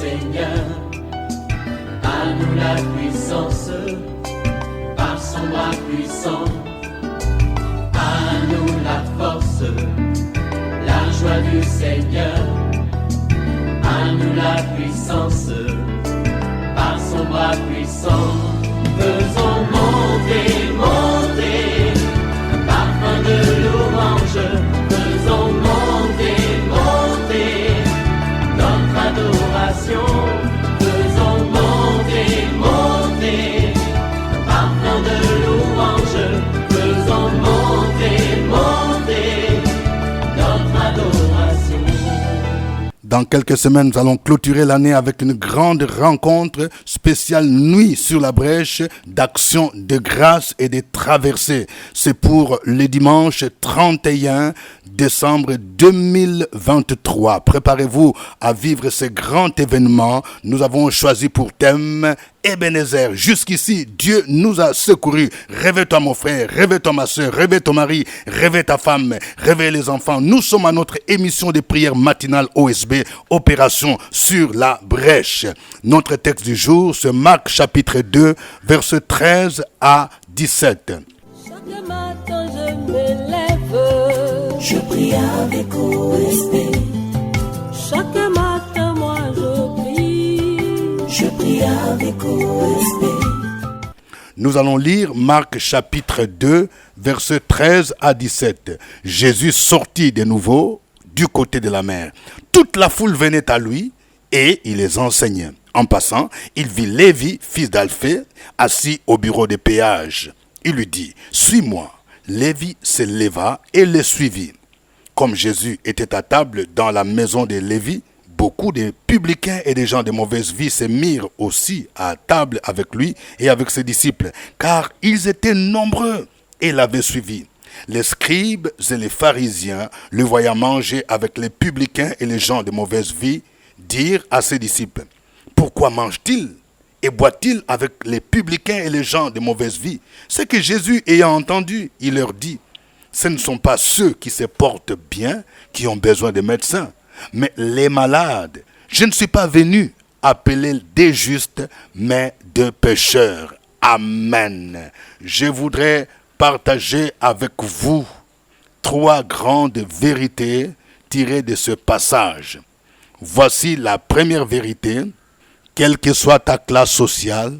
Seigneur. À nous la puissance, par son bras puissant. À nous la force, la joie du Seigneur. À nous la puissance, par son bras puissant. Faisons monter, monter, parfum de louange. Faisons monter, monter, notre adoration. Faisons monter, monter, parfum de louange. Faisons monter, monter, notre adoration. Dans quelques semaines, nous allons clôturer l'année avec une grande rencontre spéciale Nuit sur la brèche d'action de grâce et de traversées. C'est pour le dimanche 31 décembre 2023. Préparez-vous à vivre ce grand événement. Nous avons choisi pour thème Ebenezer. Jusqu'ici, Dieu nous a secourus. Réveille-toi mon frère, réveille-toi ma soeur, réveille ton mari, réveille ta femme, réveille les enfants. Nous sommes à notre émission de prière matinale OSB, Opération sur la brèche. Notre texte du jour, c'est Marc chapitre 2, versets 13 à 17. Chaque matin je me lève, je prie avec OSB. Chaque matin moi je prie avec OSB. Nous allons lire Marc chapitre 2, versets 13 à 17. Jésus sortit de nouveau du côté de la mer. Toute la foule venait à lui et il les enseignait. En passant, il vit Lévi, fils d'Alphée, assis au bureau de péage. Il lui dit, « Suis-moi ». Lévi se leva et le suivit. Comme Jésus était à table dans la maison de Lévi, beaucoup de publicains et des gens de mauvaise vie se mirent aussi à table avec lui et avec ses disciples, car ils étaient nombreux et l'avaient suivi. Les scribes et les pharisiens, le voyant manger avec les publicains et les gens de mauvaise vie, dirent à ses disciples, « Pourquoi mange-t-il et boit-il avec les publicains et les gens de mauvaise vie ?» C'est que Jésus, ayant entendu, il leur dit, « Ce ne sont pas ceux qui se portent bien qui ont besoin de médecins, mais les malades. Je ne suis pas venu appeler des justes, mais de pécheurs. » Amen. Je voudrais partager avec vous 3 grandes vérités tirées de ce passage. Voici la première vérité. Quelle que soit ta classe sociale,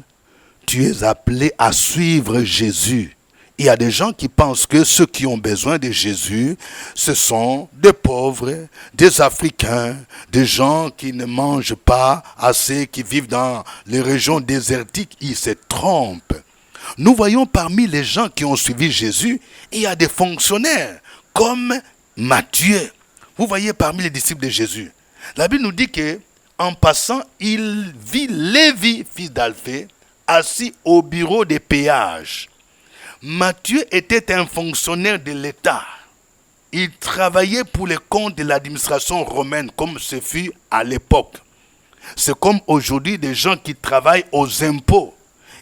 tu es appelé à suivre Jésus. Il y a des gens qui pensent que ceux qui ont besoin de Jésus, ce sont des pauvres, des Africains, des gens qui ne mangent pas assez, qui vivent dans les régions désertiques. Ils se trompent. Nous voyons parmi les gens qui ont suivi Jésus, il y a des fonctionnaires comme Matthieu. Vous voyez parmi les disciples de Jésus. La Bible nous dit que en passant, il vit Lévi, fils d'Alphée, assis au bureau des péages. Matthieu était un fonctionnaire de l'État. Il travaillait pour le compte de l'administration romaine, comme ce fut à l'époque. C'est comme aujourd'hui des gens qui travaillent aux impôts.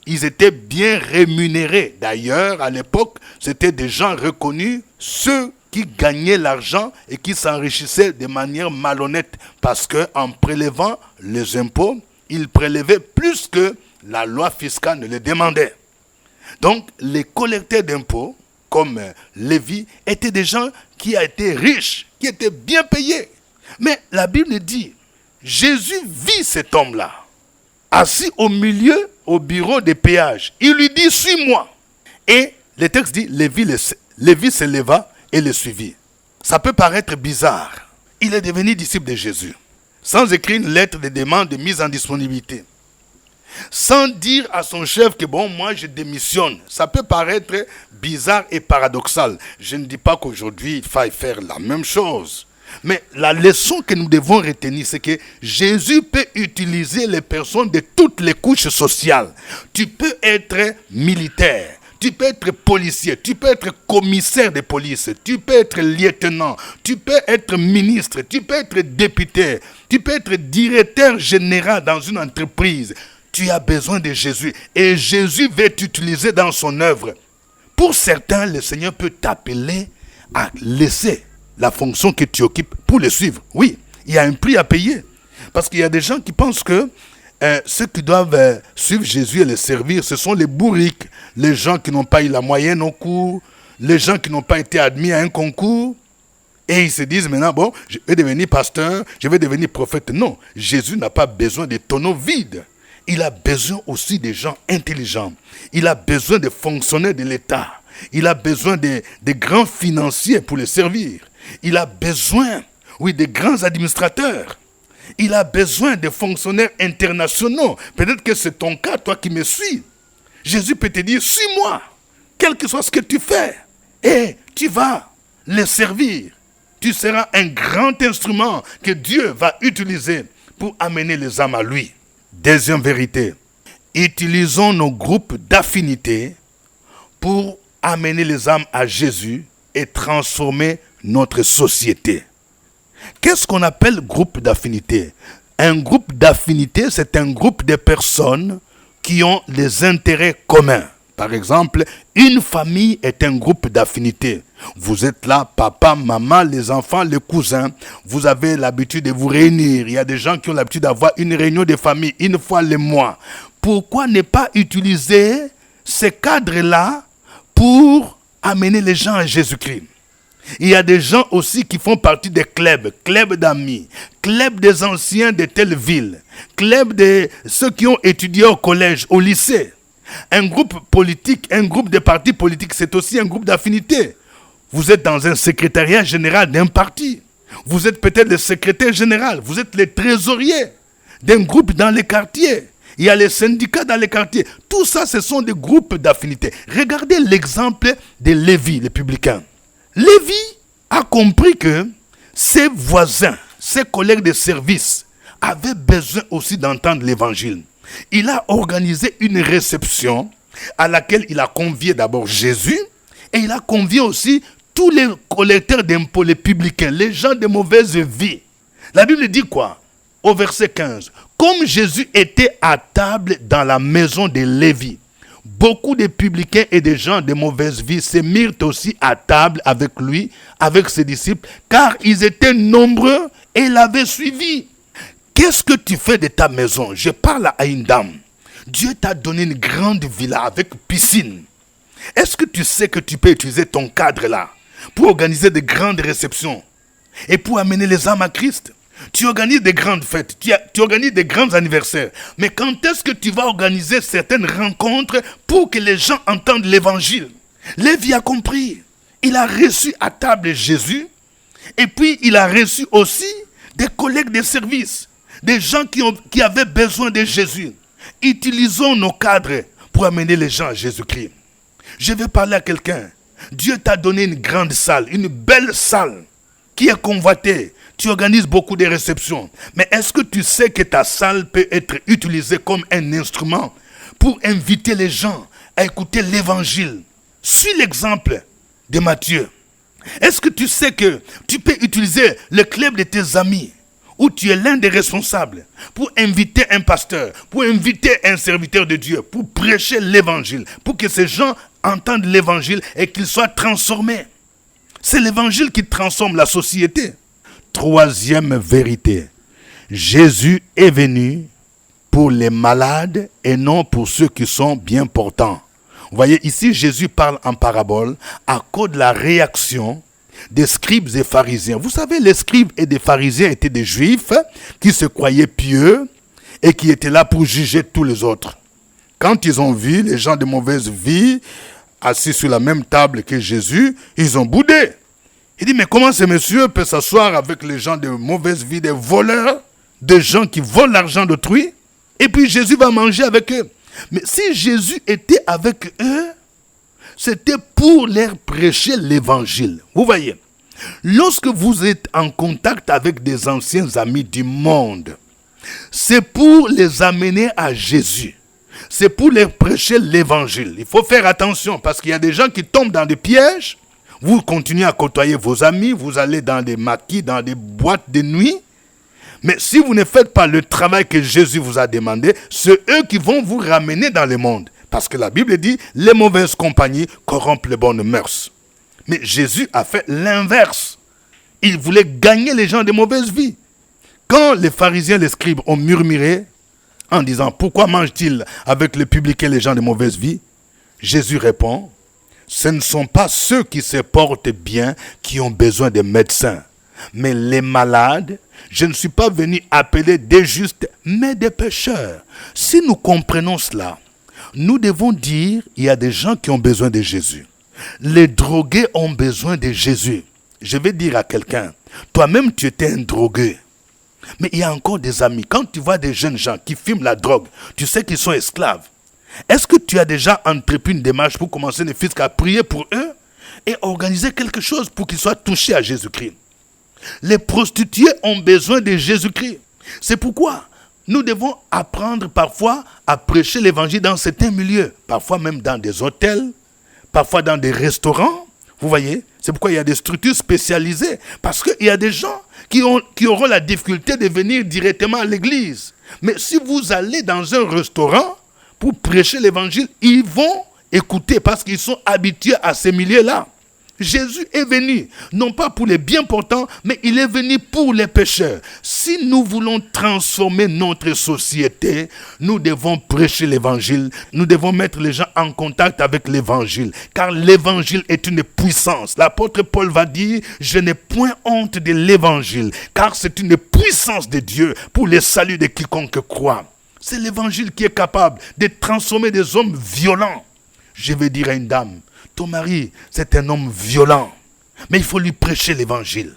Ils étaient bien rémunérés. D'ailleurs, à l'époque, c'était des gens reconnus, ceux qui gagnaient l'argent et qui s'enrichissaient de manière malhonnête. Parce qu'en prélevant les impôts, ils prélevaient plus que la loi fiscale ne le demandait. Donc, les collecteurs d'impôts, comme Lévi, étaient des gens qui étaient riches, qui étaient bien payés. Mais la Bible dit, Jésus vit cet homme-là, assis au milieu, au bureau des péages. Il lui dit, suis-moi. Et le texte dit, Lévi se leva et le suivit. Ça peut paraître bizarre. Il est devenu disciple de Jésus, sans écrire une lettre de demande de mise en disponibilité. Sans dire à son chef que bon, moi je démissionne. Ça peut paraître bizarre et paradoxal. Je ne dis pas qu'aujourd'hui il faille faire la même chose. Mais la leçon que nous devons retenir, c'est que Jésus peut utiliser les personnes de toutes les couches sociales. Tu peux être militaire, tu peux être policier, tu peux être commissaire de police, tu peux être lieutenant, tu peux être ministre, tu peux être député, tu peux être directeur général dans une entreprise. Tu as besoin de Jésus et Jésus veut t'utiliser dans son œuvre. Pour certains, le Seigneur peut t'appeler à laisser la fonction que tu occupes pour le suivre. Oui, il y a un prix à payer. Parce qu'il y a des gens qui pensent que ceux qui doivent suivre Jésus et le servir, ce sont les bourriques, les gens qui n'ont pas eu la moyenne au cours, les gens qui n'ont pas été admis à un concours. Et ils se disent maintenant, bon, je vais devenir pasteur, je vais devenir prophète. Non, Jésus n'a pas besoin de tonneaux vides. Il a besoin aussi des gens intelligents. Il a besoin des fonctionnaires de l'État. Il a besoin des grands financiers pour les servir. Il a besoin, oui, des grands administrateurs. Il a besoin de fonctionnaires internationaux. Peut-être que c'est ton cas, toi qui me suis. Jésus peut te dire, suis-moi, quel que soit ce que tu fais. Et tu vas les servir. Tu seras un grand instrument que Dieu va utiliser pour amener les âmes à lui. Deuxième vérité, utilisons nos groupes d'affinité pour amener les âmes à Jésus et transformer notre société. Qu'est-ce qu'on appelle groupe d'affinité? Un groupe d'affinité, c'est un groupe de personnes qui ont des intérêts communs. Par exemple, une famille est un groupe d'affinité. Vous êtes là, papa, maman, les enfants, les cousins. Vous avez l'habitude de vous réunir. Il y a des gens qui ont l'habitude d'avoir une réunion de famille une fois le mois. Pourquoi ne pas utiliser ces cadres-là pour amener les gens à Jésus-Christ? Il y a des gens aussi qui font partie des clubs d'amis, clubs des anciens de telle ville, clubs de ceux qui ont étudié au collège, au lycée. Un groupe politique, un groupe de partis politiques, c'est aussi un groupe d'affinité. Vous êtes dans un secrétariat général d'un parti. Vous êtes peut-être le secrétaire général. Vous êtes le trésorier d'un groupe dans les quartiers. Il y a les syndicats dans les quartiers. Tout ça, ce sont des groupes d'affinité. Regardez l'exemple de Lévi, le publicain. Lévi a compris que ses voisins, ses collègues de service avaient besoin aussi d'entendre l'évangile. Il a organisé une réception à laquelle il a convié d'abord Jésus et il a convié aussi tous les collecteurs d'impôts, les publicains, les gens de mauvaise vie. La Bible dit quoi? Au verset 15. Comme Jésus était à table dans la maison de Lévi, beaucoup de publicains et de gens de mauvaise vie se mirent aussi à table avec lui, avec ses disciples, car ils étaient nombreux et l'avaient suivi. Qu'est-ce que tu fais de ta maison? Je parle à une dame. Dieu t'a donné une grande villa avec piscine. Est-ce que tu sais que tu peux utiliser ton cadre là pour organiser de grandes réceptions et pour amener les âmes à Christ? Tu organises des grandes fêtes, tu organises des grands anniversaires. Mais quand est-ce que tu vas organiser certaines rencontres pour que les gens entendent l'évangile? Lévi a compris. Il a reçu à table Jésus et puis il a reçu aussi des collègues de service. Des gens qui avaient besoin de Jésus. Utilisons nos cadres pour amener les gens à Jésus-Christ. Je vais parler à quelqu'un. Dieu t'a donné une grande salle, une belle salle qui est convoitée. Tu organises beaucoup de réceptions. Mais est-ce que tu sais que ta salle peut être utilisée comme un instrument pour inviter les gens à écouter l'évangile? Suis l'exemple de Matthieu. Est-ce que tu sais que tu peux utiliser le club de tes amis où tu es l'un des responsables pour inviter un pasteur, pour inviter un serviteur de Dieu, pour prêcher l'évangile, pour que ces gens entendent l'évangile et qu'ils soient transformés? C'est l'évangile qui transforme la société. Troisième vérité, Jésus est venu pour les malades et non pour ceux qui sont bien portants. Vous voyez, ici, Jésus parle en parabole à cause de la réaction des scribes et pharisiens. Vous savez, les scribes et les pharisiens étaient des juifs qui se croyaient pieux et qui étaient là pour juger tous les autres. Quand ils ont vu les gens de mauvaise vie assis sur la même table que Jésus, ils ont boudé. Il dit, mais comment ce monsieur peut s'asseoir avec les gens de mauvaise vie, des voleurs, des gens qui volent l'argent d'autrui, et puis Jésus va manger avec eux? Mais si Jésus était avec eux, c'était pour leur prêcher l'évangile. Vous voyez, lorsque vous êtes en contact avec des anciens amis du monde, c'est pour les amener à Jésus. C'est pour leur prêcher l'évangile. Il faut faire attention parce qu'il y a des gens qui tombent dans des pièges. Vous continuez à côtoyer vos amis, vous allez dans des maquis, dans des boîtes de nuit. Mais si vous ne faites pas le travail que Jésus vous a demandé, c'est eux qui vont vous ramener dans le monde. Parce que la Bible dit, les mauvaises compagnies corrompent les bonnes mœurs. Mais Jésus a fait l'inverse. Il voulait gagner les gens de mauvaise vie. Quand les pharisiens et les scribes ont murmuré en disant « Pourquoi mange-t-il avec les publicains et les gens de mauvaise vie ?» Jésus répond « Ce ne sont pas ceux qui se portent bien qui ont besoin de médecins, mais les malades. Je ne suis pas venu appeler des justes, mais des pécheurs. » Si nous comprenons cela, nous devons dire il y a des gens qui ont besoin de Jésus. Les drogués ont besoin de Jésus. Je vais dire à quelqu'un, toi-même tu étais un drogué. Mais il y a encore des amis. Quand tu vois des jeunes gens qui fument la drogue, tu sais qu'ils sont esclaves. Est-ce que tu as déjà entrepris une démarche pour commencer ne fût-ce qu'à prier pour eux et organiser quelque chose pour qu'ils soient touchés à Jésus-Christ? Les prostituées ont besoin de Jésus-Christ. C'est pourquoi nous devons apprendre parfois à prêcher l'évangile dans certains milieux, parfois même dans des hôtels, parfois dans des restaurants. Vous voyez, c'est pourquoi il y a des structures spécialisées. Parce qu'il y a des gens qui auront la difficulté de venir directement à l'église. Mais si vous allez dans un restaurant pour prêcher l'évangile, ils vont écouter parce qu'ils sont habitués à ces milieux-là. Jésus est venu, non pas pour les bien portants, mais il est venu pour les pécheurs. Si nous voulons transformer notre société, nous devons prêcher l'évangile, nous devons mettre les gens en contact avec l'évangile, car l'évangile est une puissance. L'apôtre Paul va dire, je n'ai point honte de l'évangile, car c'est une puissance de Dieu pour le salut de quiconque croit. C'est l'évangile qui est capable de transformer des hommes violents. Je vais dire à une dame, ton mari, c'est un homme violent, mais il faut lui prêcher l'évangile.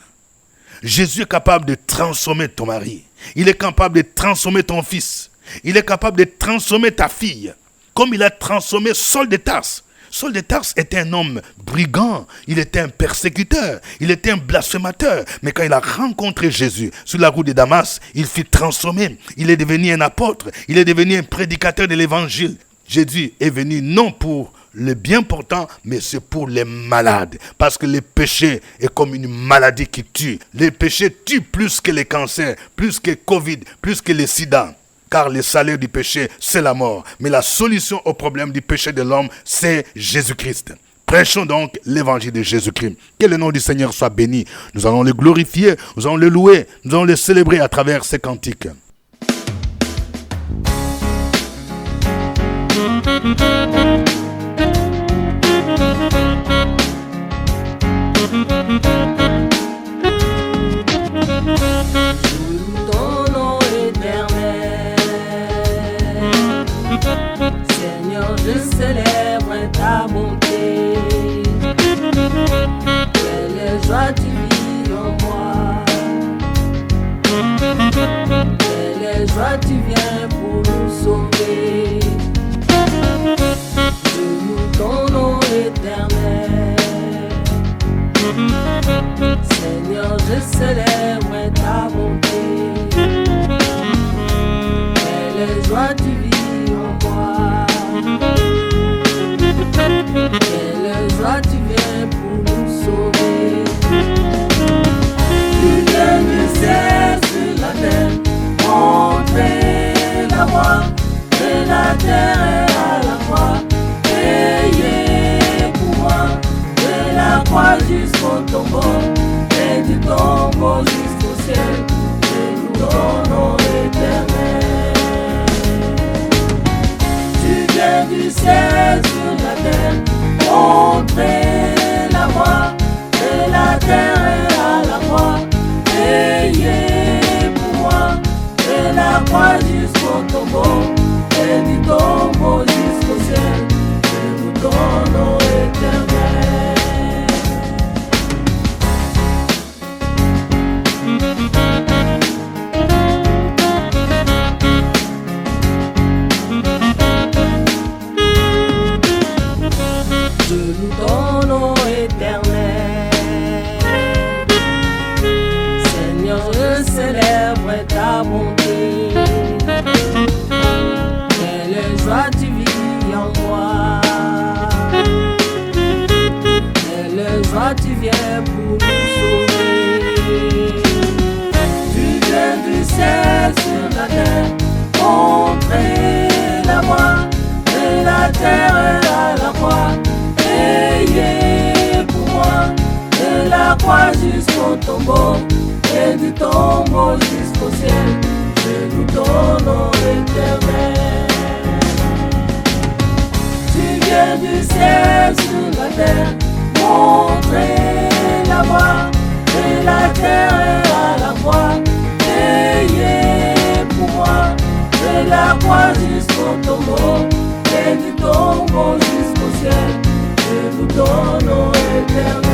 Jésus est capable de transformer ton mari. Il est capable de transformer ton fils. Il est capable de transformer ta fille, comme il a transformé Saul de Tarse. Saul de Tarse était un homme brigand, il était un persécuteur, il était un blasphémateur. Mais quand il a rencontré Jésus sur la route de Damas, il fut transformé. Il est devenu un apôtre, il est devenu un prédicateur de l'évangile. Jésus est venu non pour les bien portants, mais c'est pour les malades. Parce que le péché est comme une maladie qui tue. Les péchés tuent plus que les cancers, plus que Covid, plus que les sida. Car le salaire du péché, c'est la mort. Mais la solution au problème du péché de l'homme, c'est Jésus-Christ. Prêchons donc l'évangile de Jésus-Christ. Que le nom du Seigneur soit béni. Nous allons le glorifier, nous allons le louer, nous allons le célébrer à travers ces cantiques. Ton nom éternel, Seigneur, je célèbre ta bonté. Quelle joie tu vis en moi, quelle joie tu viens pour nous sauver. Je loue ton nom éternel, Seigneur, je célèbre ta bonté. Quelle joie tu vis en moi, quelle joie tu viens pour nous sauver. Tu viens du ciel sur la terre, montrer la voie, et la terre est à la croix, payé pour moi, de la croix jusqu'au tombeau, et du tombeau jusqu'au ciel, et nous ton nom éternel. Tu viens du ciel sur la terre, montrer la voie, et la terre est à la croix, payé pour moi, de la croix jusqu'au tombeau, et du tombeau jusqu'au ciel, et nous ton nom éternel. Je loue ton nom éternel, Seigneur, je célèbre ta bonté. Quelle joie tu vis en moi, quelle joie tu viens pour nous sauver. Tu viens du ciel sur la terre, montrer la voie, et la terre est à la croix, payé pour moi, de la croix jusqu'au tombeau, et du tombeau tombeau jusqu'au ciel, c'est nous ton nom éternel. Tu viens du ciel sur la terre, montrer la voie, et la terre est à la croix, payé pour moi, de la croix jusqu'au tombeau, et du tombeau jusqu'au ciel, et nous ton nom éternel.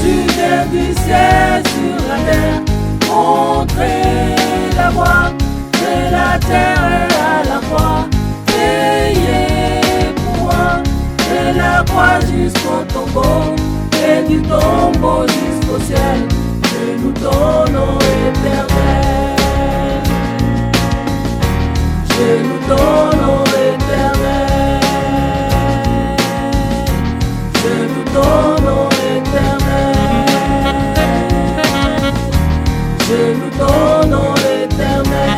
Tu viens du ciel sur la terre, montrer la voie, de la terre et à la croix, payé pour moi, de la croix jusqu'au tombeau, et du tombeau jusqu'au ciel, et nous ton nom éternel. Je nous ton nom éternel. Je nous ton nom éternel. Je nous ton nom éternel.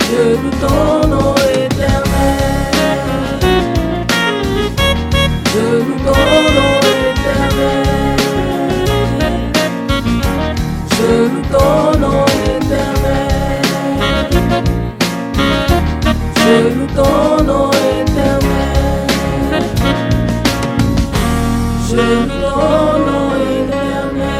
Je nous ton nom éternel. Je nous ton nom éternel. Je nous ton nom éternel. Je nous ton nom éternel. Je nous ton nom éternel.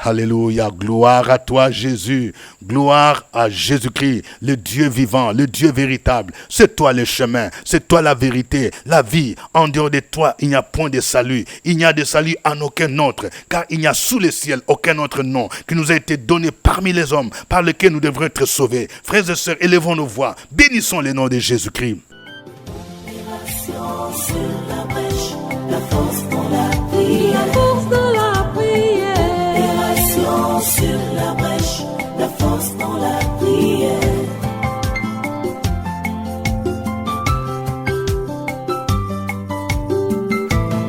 Alléluia, gloire à toi Jésus, gloire à Jésus-Christ, le Dieu vivant, le Dieu véritable. C'est toi le chemin, c'est toi la vérité, la vie. En dehors de toi, il n'y a point de salut. Il n'y a de salut en aucun autre, car il n'y a sous le ciel aucun autre nom qui nous a été donné parmi les hommes, par lequel nous devrons être sauvés. Frères et sœurs, élevons nos voix, bénissons le nom de Jésus-Christ. Sur la brèche, la force dans la prière. La force dans la prière. Opération sur la brèche, la force dans la prière.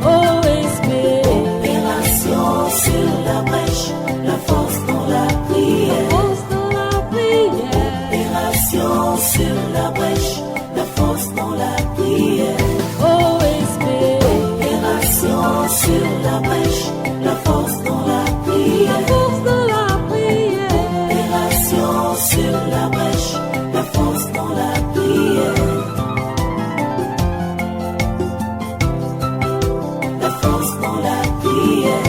OSB. Opération sur la brèche, la force dans la prière. La force dans la prière. Opération sur la brèche, la force dans la prière. Opération sur la brèche, la force dans la prière. La force dans la prière. Opération sur la brèche, la force dans la prière. La force dans la prière.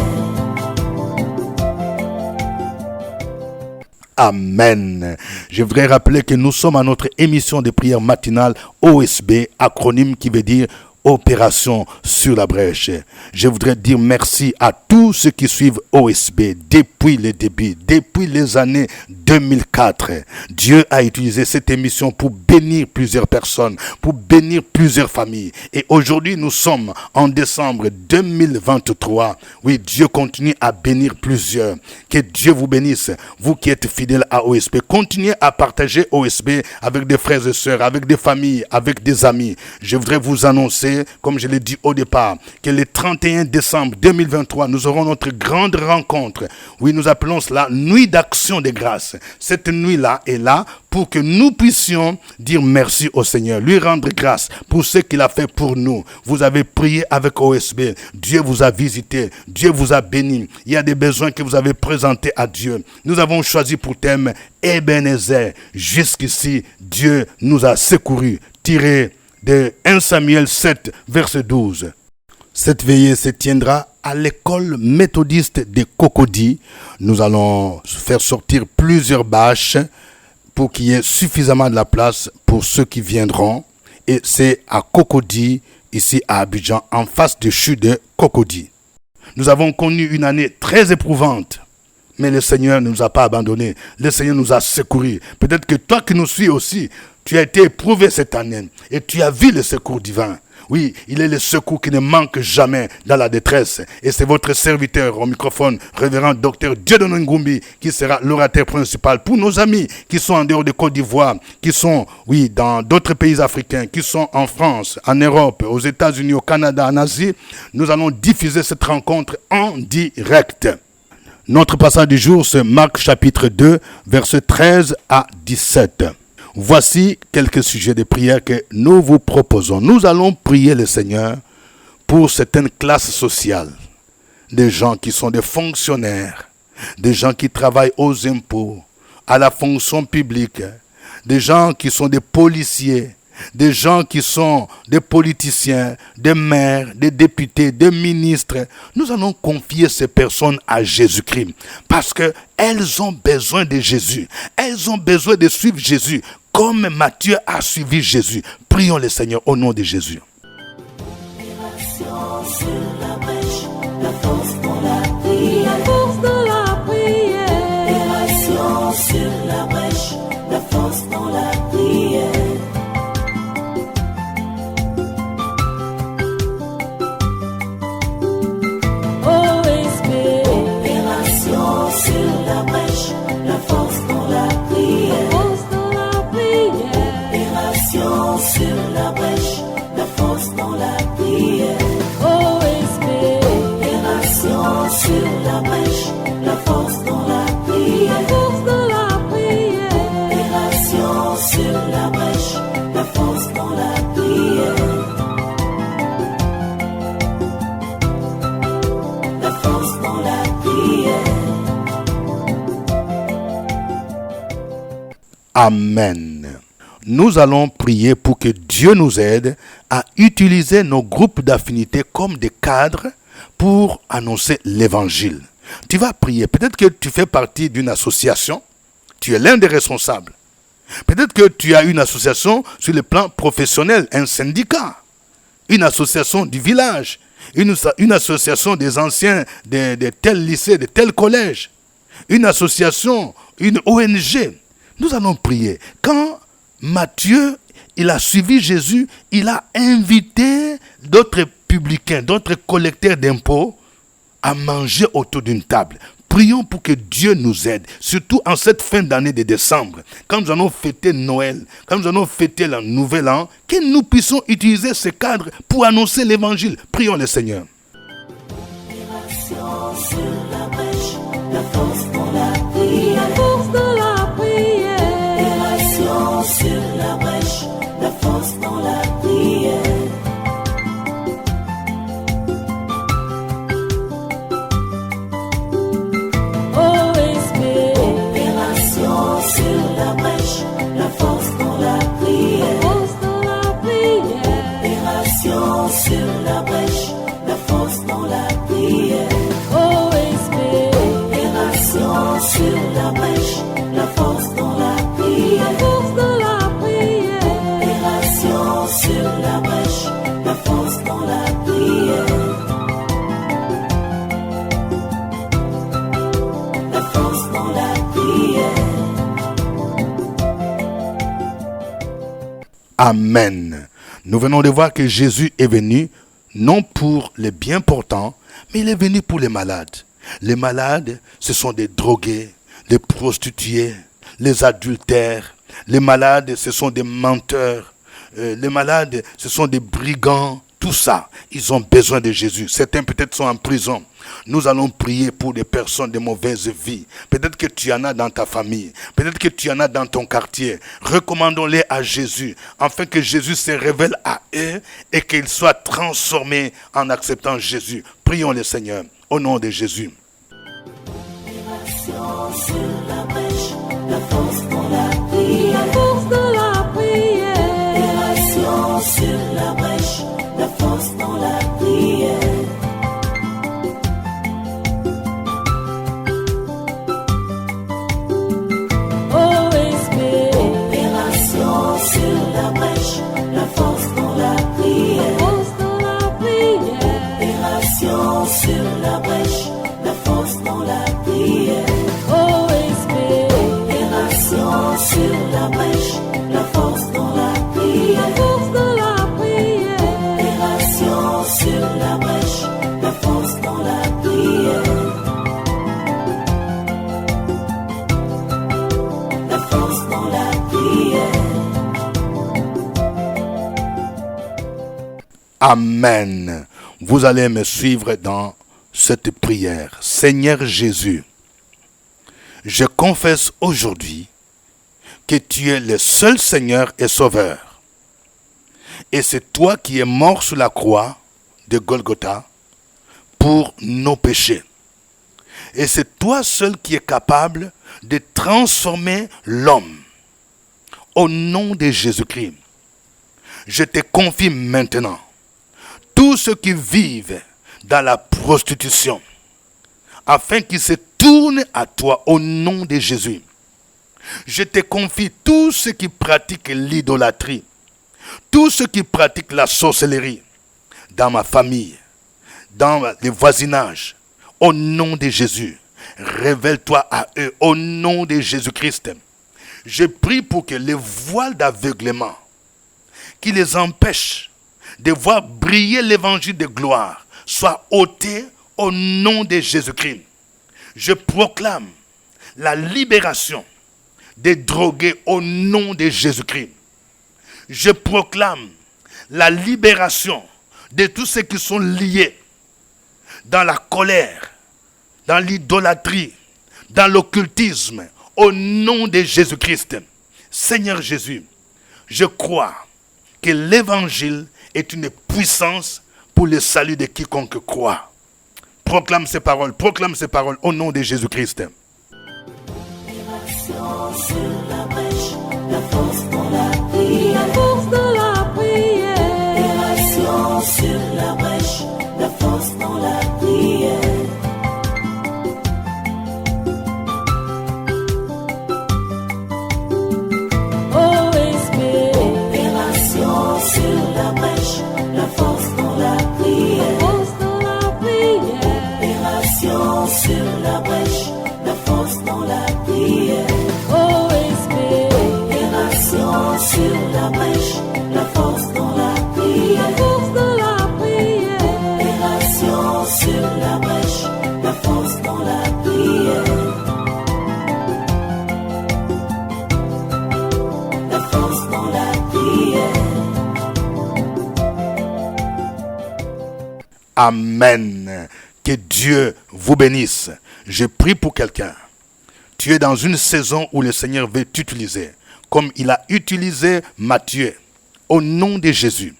Amen. Je voudrais rappeler que nous sommes à notre émission de prière matinale OSB, acronyme qui veut dire Opération sur la brèche. Je voudrais dire merci à tous ceux qui suivent OSB depuis le début, depuis les années 2004. Dieu a utilisé cette émission pour bénir plusieurs personnes, pour bénir plusieurs familles. Et aujourd'hui, nous sommes en décembre 2023. Oui, Dieu continue à bénir plusieurs. Que Dieu vous bénisse, vous qui êtes fidèles à OSB. Continuez à partager OSB avec des frères et sœurs, avec des familles, avec des amis. Je voudrais vous annoncer, comme je l'ai dit au départ, que le 31 décembre 2023, nous aurons notre grande rencontre. Oui, nous appelons cela Nuit d'action de grâce. Cette nuit-là est là pour que nous puissions dire merci au Seigneur, lui rendre grâce pour ce qu'il a fait pour nous. Vous avez prié avec OSB, Dieu vous a visité, Dieu vous a béni. Il y a des besoins que vous avez présentés à Dieu. Nous avons choisi pour thème Ebenezer. Jusqu'ici, Dieu nous a secourus. Tiré de 1 Samuel 7, verset 12. Cette veillée se tiendra à l'école méthodiste de Cocody. Nous allons faire sortir plusieurs bâches pour qu'il y ait suffisamment de la place pour ceux qui viendront. Et c'est à Cocody, ici à Abidjan, en face du CHU de Cocody. Nous avons connu une année très éprouvante. Mais le Seigneur ne nous a pas abandonnés. Le Seigneur nous a secourus. Peut-être que toi qui nous suis aussi, tu as été éprouvé cette année et tu as vu le secours divin. Oui, il est le secours qui ne manque jamais dans la détresse. Et c'est votre serviteur au microphone, révérend docteur Dieudonné Ngumbi, qui sera l'orateur principal pour nos amis qui sont en dehors de Côte d'Ivoire, qui sont, oui, dans d'autres pays africains, qui sont en France, en Europe, aux États-Unis, au Canada, en Asie. Nous allons diffuser cette rencontre en direct. Notre passage du jour, c'est Marc chapitre 2, versets 13 à 17. Voici quelques sujets de prière que nous vous proposons. Nous allons prier le Seigneur pour certaines classes sociales. Des gens qui sont des fonctionnaires, des gens qui travaillent aux impôts, à la fonction publique, des gens qui sont des policiers, des gens qui sont des politiciens, des maires, des députés, des ministres. Nous allons confier ces personnes à Jésus-Christ parce qu'elles ont besoin de Jésus. Elles ont besoin de suivre Jésus comme Matthieu a suivi Jésus. Prions le Seigneur au nom de Jésus. Sur la brèche, la force pour la prière. La force dans la prière. Opération sur la brèche, la force dans la prière. Opération sur la brèche, la force dans la prière. Force dans la prière. Opération sur la brèche, la force dans la prière. Opération sur la brèche, la force dans la prière. La force dans la prière. Opération sur la brèche, la force dans la prière. La force dans la prière. Amen. Nous allons prier pour que Dieu nous aide à utiliser nos groupes d'affinité comme des cadres pour annoncer l'évangile. Tu vas prier. Peut-être que tu fais partie d'une association. Tu es l'un des responsables. Peut-être que tu as une association sur le plan professionnel, un syndicat, une association du village, une association des anciens de tel lycée, de tel collège, une association, une ONG. Nous allons prier. Quand Matthieu, il a suivi Jésus, il a invité d'autres publicains, d'autres collecteurs d'impôts à manger autour d'une table. Prions pour que Dieu nous aide, surtout en cette fin d'année de décembre, quand nous allons fêter Noël, quand nous allons fêter le Nouvel An, que nous puissions utiliser ce cadre pour annoncer l'évangile. Prions le Seigneur. Opération sur la brèche, la force dans la prière. La force dans la prière. Opération sur la brèche, la force dans la prière. Opération sur la brèche, la force dans la prière. Force dans la prière. Opération sur la brèche, la force dans la prière. Opération sur la brèche, la force dans la prière. La force dans la prière. Opération sur la brèche, la force dans la prière. La force dans la prière. Amen. Nous venons de voir que Jésus est venu non pour les bien portants, mais il est venu pour les malades. Les malades, ce sont des drogués, des prostituées, les adultères. Les malades, ce sont des menteurs. Les malades, ce sont des brigands. Tout ça, ils ont besoin de Jésus. Certains peut-être sont en prison. Nous allons prier pour des personnes de mauvaise vie. Peut-être que tu en as dans ta famille. Peut-être que tu en as dans ton quartier. Recommandons-les à Jésus, afin que Jésus se révèle à eux et qu'ils soient transformés en acceptant Jésus. Prions le Seigneur, au nom de Jésus. Opération sur la brèche, la force dans la prière. La force dans la prière. Opération sur la brèche, la force dans la prière. Opération sur la brèche, la force dans la prière. Force dans la prière. Opération sur la brèche, la force dans la prière. Opération Amen. Vous allez me suivre dans cette prière. Seigneur Jésus, je confesse aujourd'hui que tu es le seul Seigneur et Sauveur. Et c'est toi qui es mort sur la croix de Golgotha pour nos péchés. Et c'est toi seul qui es capable de transformer l'homme. Au nom de Jésus-Christ, je te confie maintenant tous ceux qui vivent dans la prostitution, afin qu'ils se tournent à toi au nom de Jésus. Je te confie tous ceux qui pratiquent l'idolâtrie, tous ceux qui pratiquent la sorcellerie, dans ma famille, dans le voisinage, au nom de Jésus. Révèle-toi à eux au nom de Jésus-Christ. Je prie pour que les voiles d'aveuglement qui les empêchent de voir briller l'évangile de gloire soient ôtés au nom de Jésus-Christ. Je proclame la libération des drogués au nom de Jésus-Christ. Je proclame la libération de tous ceux qui sont liés dans la colère, dans l'idolâtrie, dans l'occultisme, au nom de Jésus-Christ. Seigneur Jésus, je crois que l'évangile est une puissance pour le salut de quiconque croit. Proclame ces paroles au nom de Jésus-Christ. Sur la brèche, la force dans la prière. La force dans la prière. Opération sur la brèche, la force dans la prière. OSB. Opération sur la brèche, la force dans la prière. La force dans la prière. Opération sur la brèche, la force dans la prière. Sur la brèche, la force dans la prière. La force dans la prière. Opération sur la brèche, la force dans la prière. La force dans la prière. Amen. Que Dieu vous bénisse. Je prie pour quelqu'un. Tu es dans une saison où le Seigneur veut t'utiliser, comme il a utilisé Matthieu, au nom de Jésus.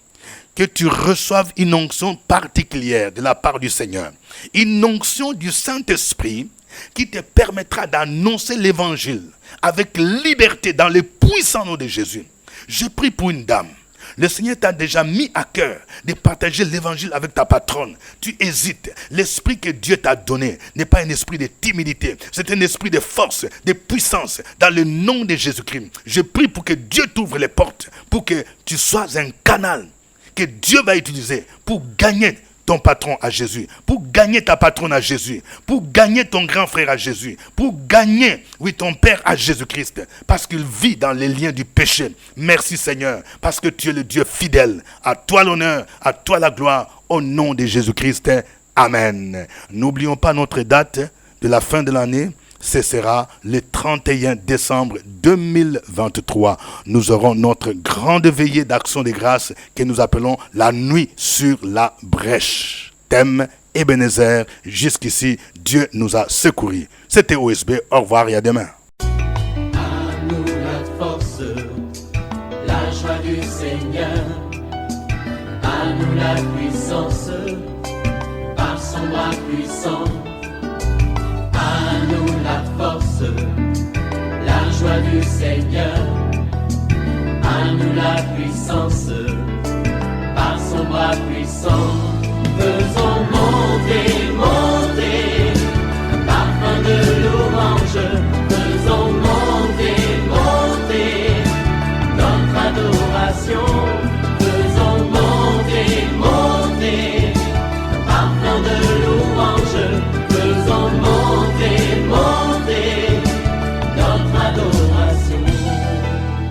Que tu reçoives une onction particulière de la part du Seigneur. Une onction du Saint-Esprit qui te permettra d'annoncer l'évangile avec liberté dans le puissant nom de Jésus. Je prie pour une dame. Le Seigneur t'a déjà mis à cœur de partager l'évangile avec ta patronne. Tu hésites. L'esprit que Dieu t'a donné n'est pas un esprit de timidité. C'est un esprit de force, de puissance. Dans le nom de Jésus-Christ, je prie pour que Dieu t'ouvre les portes, pour que tu sois un canal que Dieu va utiliser pour gagner ton patron à Jésus, pour gagner ta patronne à Jésus, pour gagner ton grand frère à Jésus, pour gagner, oui, ton père à Jésus-Christ, parce qu'il vit dans les liens du péché. Merci Seigneur, parce que tu es le Dieu fidèle. À toi l'honneur, à toi la gloire, au nom de Jésus-Christ. Amen. N'oublions pas notre date de la fin de l'année. Ce sera le 31 décembre 2023. Nous aurons notre grande veillée d'action de grâce que nous appelons la nuit sur la brèche. Thème Ebenezer. Jusqu'ici, Dieu nous a secourus. C'était OSB. Au revoir et à demain. À nous la force, la joie du Seigneur. À nous la puissance, par son bras puissant. À nous la force, la joie du Seigneur.